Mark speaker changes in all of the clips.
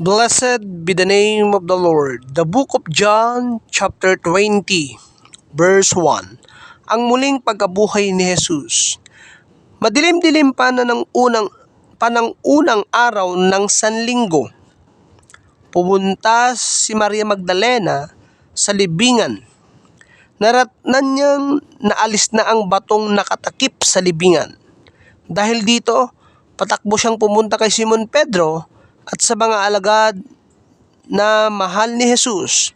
Speaker 1: Blessed be the name of the Lord. The book of John, chapter 20, verse 1. Ang muling pagkabuhay ni Jesus. Madilim-dilim pa na ng unang araw ng Sanlinggo. Pumunta si Maria Magdalena sa libingan. Naratnan niyang naalis na ang batong nakatakip sa libingan. Dahil dito, patakbo siyang pumunta kay Simon Pedro at sa mga alagad na mahal ni Jesus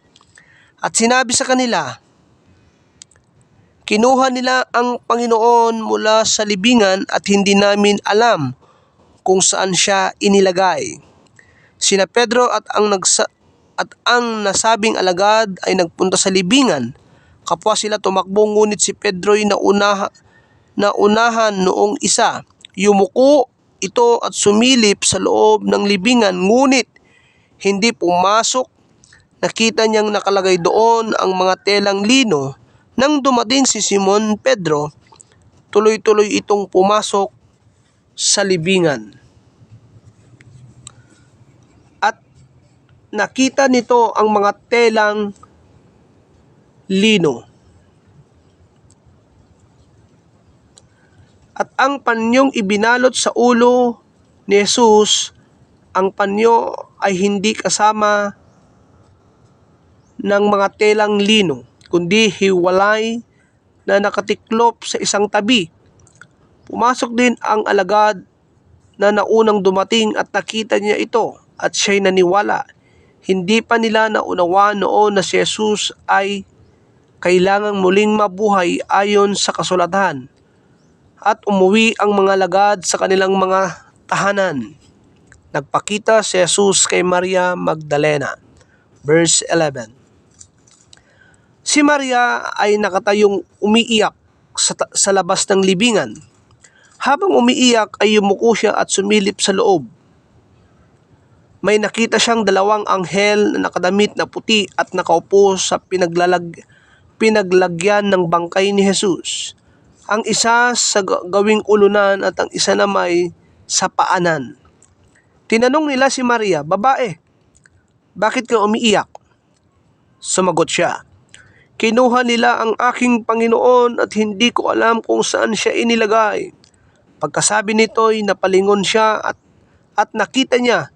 Speaker 1: at sinabi sa kanila, kinuha nila ang Panginoon mula sa libingan at hindi namin alam kung saan siya inilagay. Sina Pedro at ang nasabing alagad ay nagpunta sa libingan. Kapwa sila tumakbo, ngunit si Pedro'y naunahan noong isa. Yumuko ito at sumilip sa loob ng libingan, ngunit hindi pumasok. Nakita niyang nakalagay doon ang mga telang lino. Nang dumating si Simon Pedro, tuloy-tuloy itong pumasok sa libingan. At nakita nito ang mga telang lino. At ang panyong ibinalot sa ulo ni Jesus, ang panyo ay hindi kasama ng mga telang lino, kundi hiwalay na nakatiklop sa isang tabi. Pumasok din ang alagad na naunang dumating at nakita niya ito at siya'y naniwala. Hindi pa nila naunawa noon na si Jesus ay kailangang muling mabuhay ayon sa kasulatan. At umuwi ang mga alagad sa kanilang mga tahanan. Nagpakita si Jesus kay Maria Magdalena. Verse 11. Si Maria ay nakatayong umiiyak sa labas ng libingan. Habang umiiyak ay yumuko siya at sumilip sa loob. May nakita siyang dalawang anghel na nakadamit na puti at nakaupo sa pinaglagyan ng bangkay ni Jesus. Ang isa sa gawing ulunan at ang isa na may sa paanan. Tinanong nila si Maria, "Babae, bakit ka umiiyak?" Sumagot siya, "Kinuha nila ang aking Panginoon at hindi ko alam kung saan siya inilagay." Pagkasabi nito'y napalingon siya at nakita niya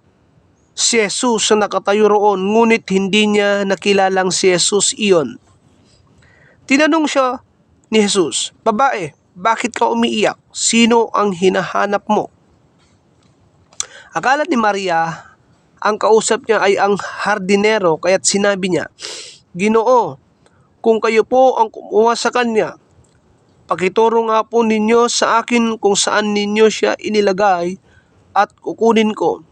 Speaker 1: si Jesus na nakatayo roon, ngunit hindi niya nakilalang si Jesus iyon. Tinanong siya ni Jesus, "Babae, bakit ka umiiyak? Sino ang hinahanap mo?" Akala ni Maria ang kausap niya ay ang hardinero, kaya't sinabi niya, "Ginoo, kung kayo po ang kumuha sa kanya, pakituro nga po ninyo sa akin kung saan ninyo siya inilagay at kukunin ko."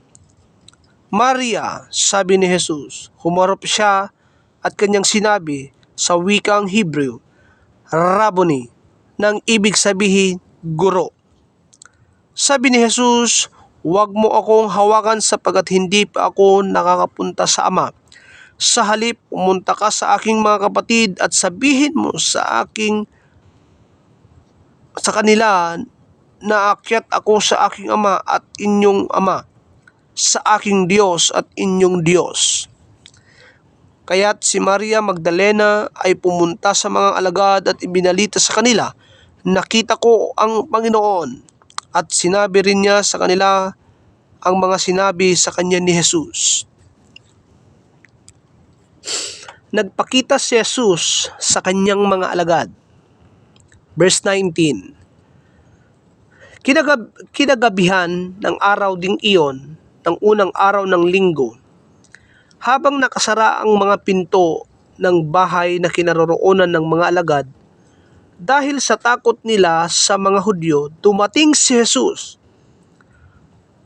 Speaker 1: "Maria," sabi ni Jesus. Humarap siya at kanyang sinabi sa wikang Hebrew, "Rabboni," nang ibig sabihin, guro. Sabi ni Jesus, "Huwag mo akong hawakan sapagkat hindi pa ako nakakapunta sa Ama. Sa halip, pumunta ka sa aking mga kapatid at sabihin mo sa kanila na aakyat ako sa aking Ama at inyong Ama, sa aking Diyos at inyong Diyos." Kaya't si Maria Magdalena ay pumunta sa mga alagad at ibinalita sa kanila, "Nakita ko ang Panginoon." At sinabi rin niya sa kanila ang mga sinabi sa kanya ni Jesus. Nagpakita si Jesus sa kanyang mga alagad. Verse 19. Kinagabihan ng araw ding iyon, ng unang araw ng linggo, habang nakasara ang mga pinto ng bahay na kinaroroonan ng mga alagad, dahil sa takot nila sa mga Hudyo, dumating si Jesus.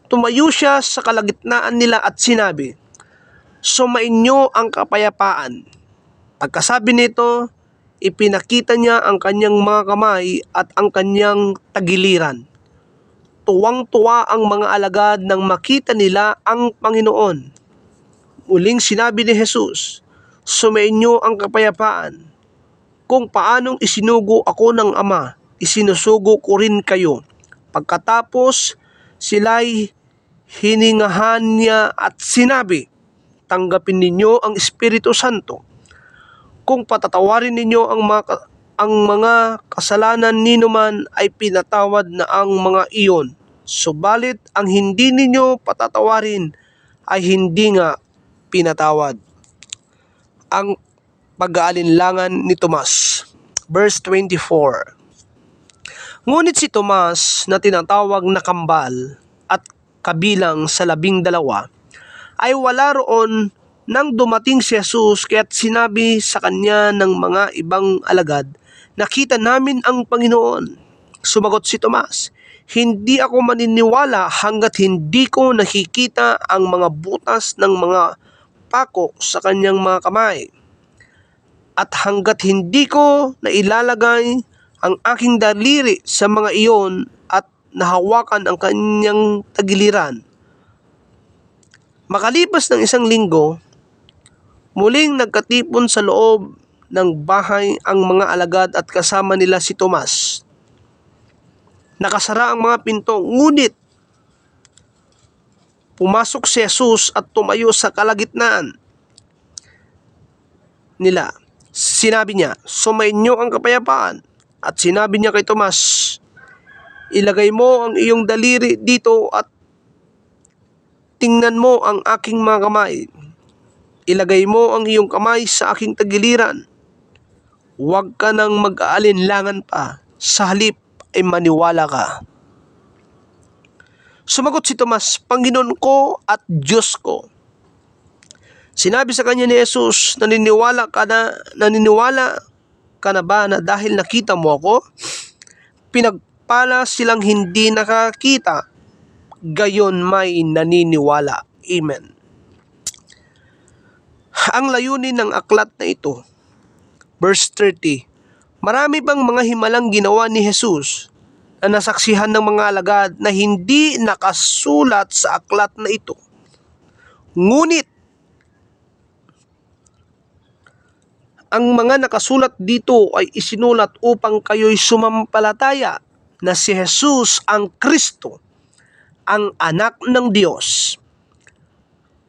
Speaker 1: Tumayo siya sa kalagitnaan nila at sinabi, "Sumainyo ang kapayapaan." Pagkasabi nito, ipinakita niya ang kanyang mga kamay at ang kanyang tagiliran. Tuwang-tuwa ang mga alagad nang makita nila ang Panginoon. Muling sinabi ni Jesus, "Sumainyo ang kapayapaan. Kung paanong isinugo ako ng Ama, isinusugo ko rin kayo." Pagkatapos, sila'y hiningahan niya at sinabi, tanggapin ninyo ang Espiritu Santo. Kung patatawarin ninyo ang mga kasalanan ninuman ay pinatawad na ang mga iyon. Subalit ang hindi ninyo patatawarin ay hindi nga pinatawad. Ang pag-aalinlangan ni Tomas. Verse 24. Ngunit si Tomas na tinatawag na kambal at kabilang sa 12 ay wala roon nang dumating si Jesus, kaya't sinabi sa kanya ng mga ibang alagad, nakita namin ang Panginoon. Sumagot si Tomas, hindi ako maniniwala hanggat hindi ko nakikita ang mga butas ng mga pako sa kanyang mga kamay, at hanggat hindi ko nailalagay ang aking daliri sa mga iyon at nahawakan ang kanyang tagiliran. Makalipas ng 1 linggo, muling nagkatipon sa loob ng bahay ang mga alagad at kasama nila si Tomas. Nakasara ang mga pinto, ngunit pumasok si Jesus at tumayo sa kalagitnaan nila. Sinabi niya, sumainyo ang kapayapaan. At sinabi niya kay Tomas, ilagay mo ang iyong daliri dito at tingnan mo ang aking mga kamay. Ilagay mo ang iyong kamay sa aking tagiliran. Huwag ka nang mag-aalinlangan pa, sa halip ay maniwala ka. Sumagot si Tomas, Panginoon ko at Diyos ko. Sinabi sa kanya ni Jesus, naniniwala ka na ba na dahil nakita mo ako? Pinagpala silang hindi nakakita, gayon may naniniwala. Amen. Ang layunin ng aklat na ito, verse 30, marami bang mga himalang ginawa ni Jesus na nasaksihan ng mga alagad na hindi nakasulat sa aklat na ito. Ngunit, ang mga nakasulat dito ay isinulat upang kayo'y sumampalataya na si Jesus ang Kristo, ang anak ng Diyos.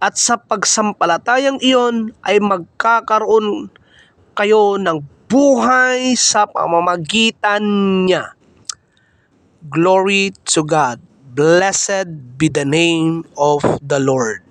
Speaker 1: At sa pagsampalatayang iyon ay magkakaroon kayo ng buhay sa pamamagitan niya. Glory to God. Blessed be the name of the Lord.